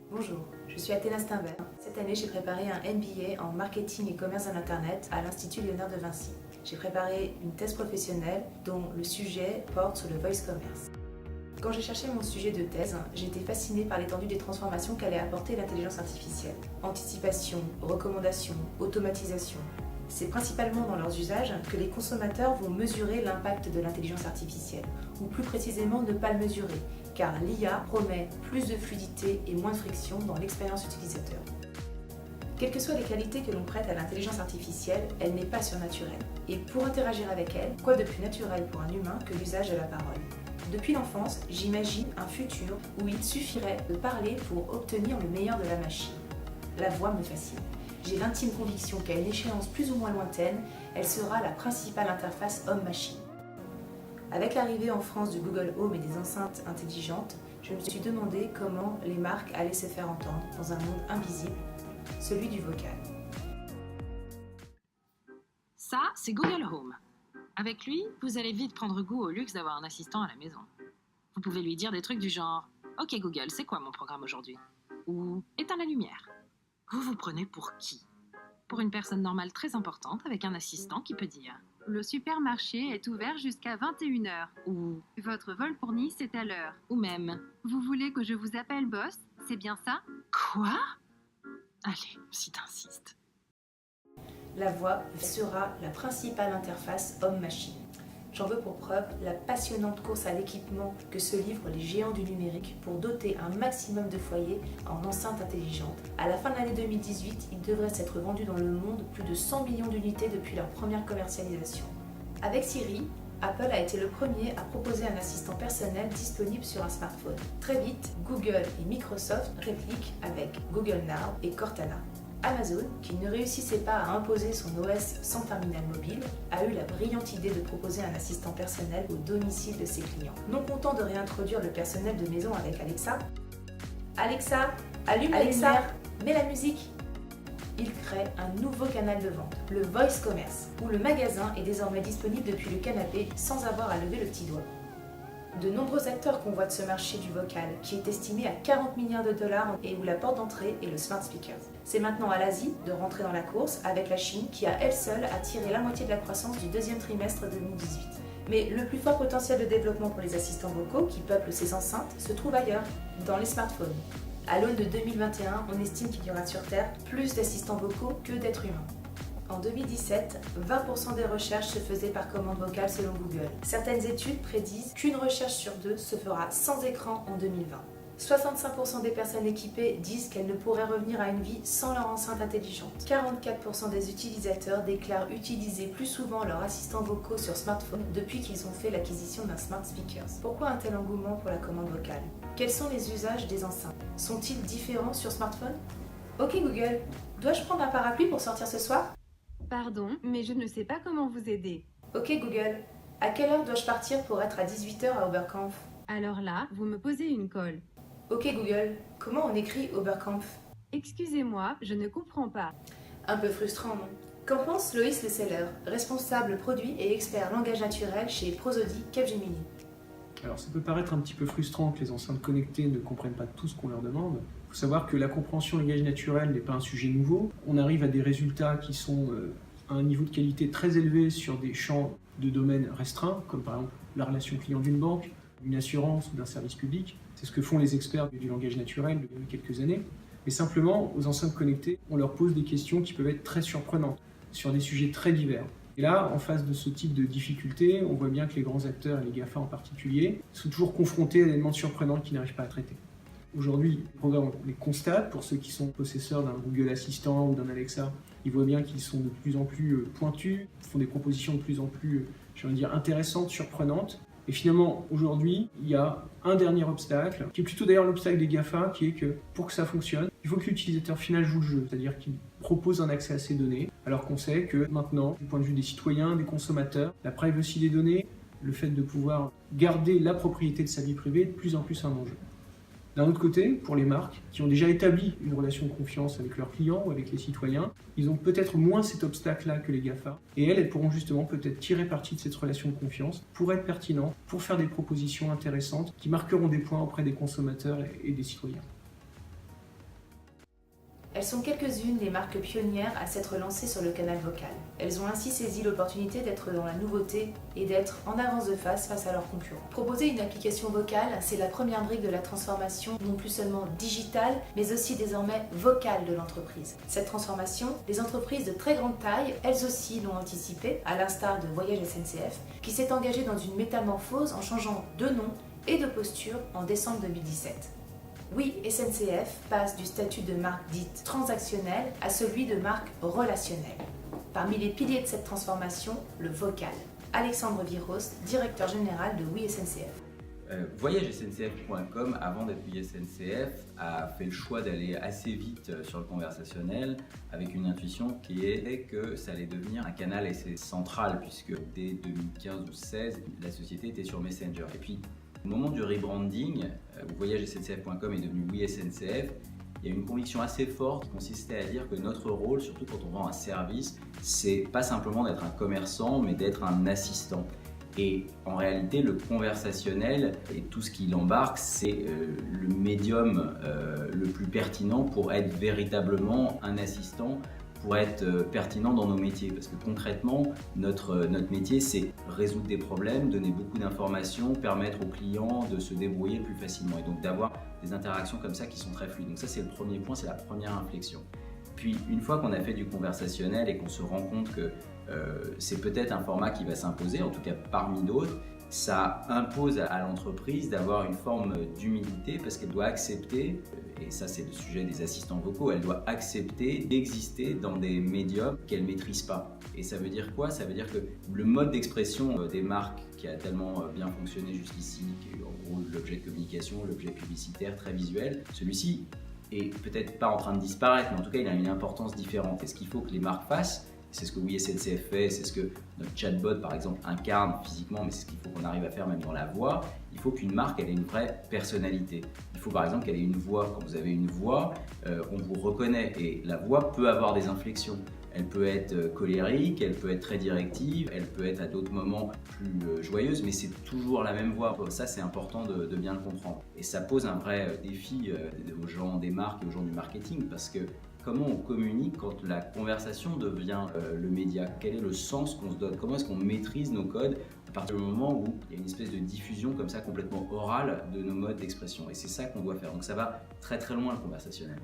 Bonjour, je suis Athéna Steinberg. Cette année, j'ai préparé un MBA en marketing et commerce à l'Internet à l'Institut Léonard de Vinci. J'ai préparé une thèse professionnelle dont le sujet porte sur le voice commerce. Quand j'ai cherché mon sujet de thèse, j'ai été fascinée par l'étendue des transformations qu'allait apporter l'intelligence artificielle. Anticipation, recommandation, automatisation. C'est principalement dans leurs usages que les consommateurs vont mesurer l'impact de l'intelligence artificielle, ou plus précisément ne pas le mesurer, car l'IA promet plus de fluidité et moins de friction dans l'expérience utilisateur. Quelles que soient les qualités que l'on prête à l'intelligence artificielle, elle n'est pas surnaturelle. Et pour interagir avec elle, quoi de plus naturel pour un humain que l'usage de la parole ? Depuis l'enfance, j'imagine un futur où il suffirait de parler pour obtenir le meilleur de la machine. La voix me fascine. J'ai l'intime conviction qu'à une échéance plus ou moins lointaine, elle sera la principale interface homme-machine. Avec l'arrivée en France du Google Home et des enceintes intelligentes, je me suis demandé comment les marques allaient se faire entendre dans un monde invisible, celui du vocal. Ça, c'est Google Home. Avec lui, vous allez vite prendre goût au luxe d'avoir un assistant à la maison. Vous pouvez lui dire des trucs du genre « Ok Google, c'est quoi mon programme aujourd'hui ?» ou « Éteins la lumière ». Vous vous prenez pour qui ? Pour une personne normale très importante avec un assistant qui peut dire « Le supermarché est ouvert jusqu'à 21h » ou « Votre vol pour Nice est à l'heure » ou même « Vous voulez que je vous appelle boss ? C'est bien ça ?» Quoi ? Allez, si t'insistes. La voix sera la principale interface homme-machine. J'en veux pour preuve la passionnante course à l'équipement que se livrent les géants du numérique pour doter un maximum de foyers en enceintes intelligentes. À la fin de l'année 2018, il devrait s'être vendu dans le monde plus de 100 millions d'unités depuis leur première commercialisation. Avec Siri, Apple a été le premier à proposer un assistant personnel disponible sur un smartphone. Très vite, Google et Microsoft répliquent avec Google Now et Cortana. Amazon, qui ne réussissait pas à imposer son OS sans terminal mobile, a eu la brillante idée de proposer un assistant personnel au domicile de ses clients. Non content de réintroduire le personnel de maison avec Alexa, Alexa, allume la lumière, mets la musique. Il crée un nouveau canal de vente, le voice commerce, où le magasin est désormais disponible depuis le canapé sans avoir à lever le petit doigt. De nombreux acteurs convoitent ce marché du vocal, qui est estimé à 40 milliards de dollars et où la porte d'entrée est le smart speaker. C'est maintenant à l'Asie de rentrer dans la course, avec la Chine qui à elle seule a tiré la moitié de la croissance du deuxième trimestre 2018. Mais le plus fort potentiel de développement pour les assistants vocaux qui peuplent ces enceintes se trouve ailleurs, dans les smartphones. À l'aune de 2021, on estime qu'il y aura sur Terre plus d'assistants vocaux que d'êtres humains. En 2017, 20% des recherches se faisaient par commande vocale selon Google. Certaines études prédisent qu'une recherche sur deux se fera sans écran en 2020. 65% des personnes équipées disent qu'elles ne pourraient revenir à une vie sans leur enceinte intelligente. 44% des utilisateurs déclarent utiliser plus souvent leurs assistants vocaux sur smartphone depuis qu'ils ont fait l'acquisition d'un smart speaker. Pourquoi un tel engouement pour la commande vocale ? Quels sont les usages des enceintes ? Sont-ils différents sur smartphone ? Ok Google, dois-je prendre un parapluie pour sortir ce soir ? Pardon, mais je ne sais pas comment vous aider. Ok Google, à quelle heure dois-je partir pour être à 18h à Oberkampf ? Alors là, vous me posez une colle. Ok Google, comment on écrit Oberkampf ? Excusez-moi, je ne comprends pas. Un peu frustrant, non ? Qu'en pense Loïs Le Seller, responsable produit et expert langage naturel chez Prosody Capgemini ? Alors ça peut paraître un petit peu frustrant que les enceintes connectées ne comprennent pas tout ce qu'on leur demande. Il faut savoir que la compréhension langage naturel n'est pas un sujet nouveau. On arrive à des résultats qui sont à un niveau de qualité très élevé sur des champs de domaines restreints, comme par exemple la relation client d'une banque, d'une assurance ou d'un service public. C'est ce que font les experts du langage naturel depuis quelques années. Mais simplement, aux enceintes connectées, on leur pose des questions qui peuvent être très surprenantes, sur des sujets très divers. Et là, en face de ce type de difficultés, on voit bien que les grands acteurs, et les GAFA en particulier, sont toujours confrontés à des demandes surprenantes qu'ils n'arrivent pas à traiter. Aujourd'hui, les programmes les constatent, pour ceux qui sont possesseurs d'un Google Assistant ou d'un Alexa, ils voient bien qu'ils sont de plus en plus pointus, font des propositions de plus en plus, intéressantes, surprenantes. Et finalement, aujourd'hui, il y a un dernier obstacle, qui est plutôt d'ailleurs l'obstacle des GAFA, qui est que pour que ça fonctionne, il faut que l'utilisateur final joue le jeu, c'est-à-dire qu'il propose un accès à ces données, alors qu'on sait que maintenant, du point de vue des citoyens, des consommateurs, la privacy des données, le fait de pouvoir garder la propriété de sa vie privée est de plus en plus un enjeu. D'un autre côté, pour les marques qui ont déjà établi une relation de confiance avec leurs clients ou avec les citoyens, ils ont peut-être moins cet obstacle-là que les GAFA. Et elles pourront justement peut-être tirer parti de cette relation de confiance pour être pertinentes, pour faire des propositions intéressantes qui marqueront des points auprès des consommateurs et des citoyens. Elles sont quelques-unes des marques pionnières à s'être lancées sur le canal vocal. Elles ont ainsi saisi l'opportunité d'être dans la nouveauté et d'être en avance de face à leurs concurrents. Proposer une application vocale, c'est la première brique de la transformation, non plus seulement digitale, mais aussi désormais vocale de l'entreprise. Cette transformation, les entreprises de très grande taille, elles aussi l'ont anticipée, à l'instar de Voyage SNCF, qui s'est engagée dans une métamorphose en changeant de nom et de posture en décembre 2017. Oui, SNCF passe du statut de marque dite transactionnelle à celui de marque relationnelle. Parmi les piliers de cette transformation, le vocal. Alexandre Virost, directeur général de Oui SNCF. VoyageSNCF.com, avant d'être Oui SNCF, a fait le choix d'aller assez vite sur le conversationnel avec une intuition qui est que ça allait devenir un canal assez central puisque dès 2015 ou 2016, la société était sur Messenger. Et puis, au moment du rebranding, où VoyageSNCF.com est devenu Oui SNCF, il y a une conviction assez forte qui consistait à dire que notre rôle, surtout quand on vend un service, c'est pas simplement d'être un commerçant, mais d'être un assistant. Et en réalité, le conversationnel et tout ce qui l'embarque, c'est le médium le plus pertinent pour être véritablement un assistant, pour être pertinent dans nos métiers. Parce que concrètement, notre métier, c'est résoudre des problèmes, donner beaucoup d'informations, permettre aux clients de se débrouiller plus facilement et donc d'avoir des interactions comme ça qui sont très fluides. Donc ça, c'est le premier point, c'est la première inflexion. Puis, une fois qu'on a fait du conversationnel et qu'on se rend compte que c'est peut-être un format qui va s'imposer, en tout cas parmi d'autres, ça impose à l'entreprise d'avoir une forme d'humilité parce qu'elle doit accepter, et ça c'est le sujet des assistants vocaux, elle doit accepter d'exister dans des médiums qu'elle ne maîtrise pas. Et ça veut dire quoi? Ça veut dire que le mode d'expression des marques qui a tellement bien fonctionné jusqu'ici, qui est en gros l'objet de communication, l'objet publicitaire très visuel, celui-ci est peut-être pas en train de disparaître, mais en tout cas il a une importance différente. Et ce qu'il faut que les marques fassent, c'est ce que Oui SNCF fait, c'est ce que notre chatbot par exemple incarne physiquement, mais c'est ce qu'il faut qu'on arrive à faire même dans la voix. Il faut qu'une marque elle ait une vraie personnalité. Il faut par exemple qu'elle ait une voix. Quand vous avez une voix, on vous reconnaît et la voix peut avoir des inflexions. Elle peut être colérique, elle peut être très directive, elle peut être à d'autres moments plus joyeuse, mais c'est toujours la même voix. Ça, c'est important de bien le comprendre. Et ça pose un vrai défi aux gens des marques et aux gens du marketing, parce que comment on communique quand la conversation devient le média? Quel est le sens qu'on se donne? Comment est-ce qu'on maîtrise nos codes à partir du moment où il y a une espèce de diffusion comme ça complètement orale de nos modes d'expression? Et c'est ça qu'on doit faire. Donc ça va très très loin le conversationnel.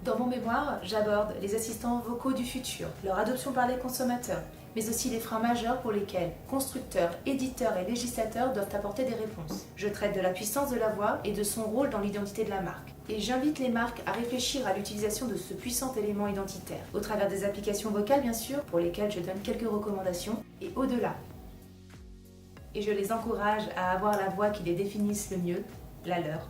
Dans mon mémoire, j'aborde les assistants vocaux du futur, leur adoption par les consommateurs, mais aussi les freins majeurs pour lesquels constructeurs, éditeurs et législateurs doivent apporter des réponses. Je traite de la puissance de la voix et de son rôle dans l'identité de la marque. Et j'invite les marques à réfléchir à l'utilisation de ce puissant élément identitaire, au travers des applications vocales bien sûr, pour lesquelles je donne quelques recommandations, et au-delà. Et je les encourage à avoir la voix qui les définisse le mieux, la leur.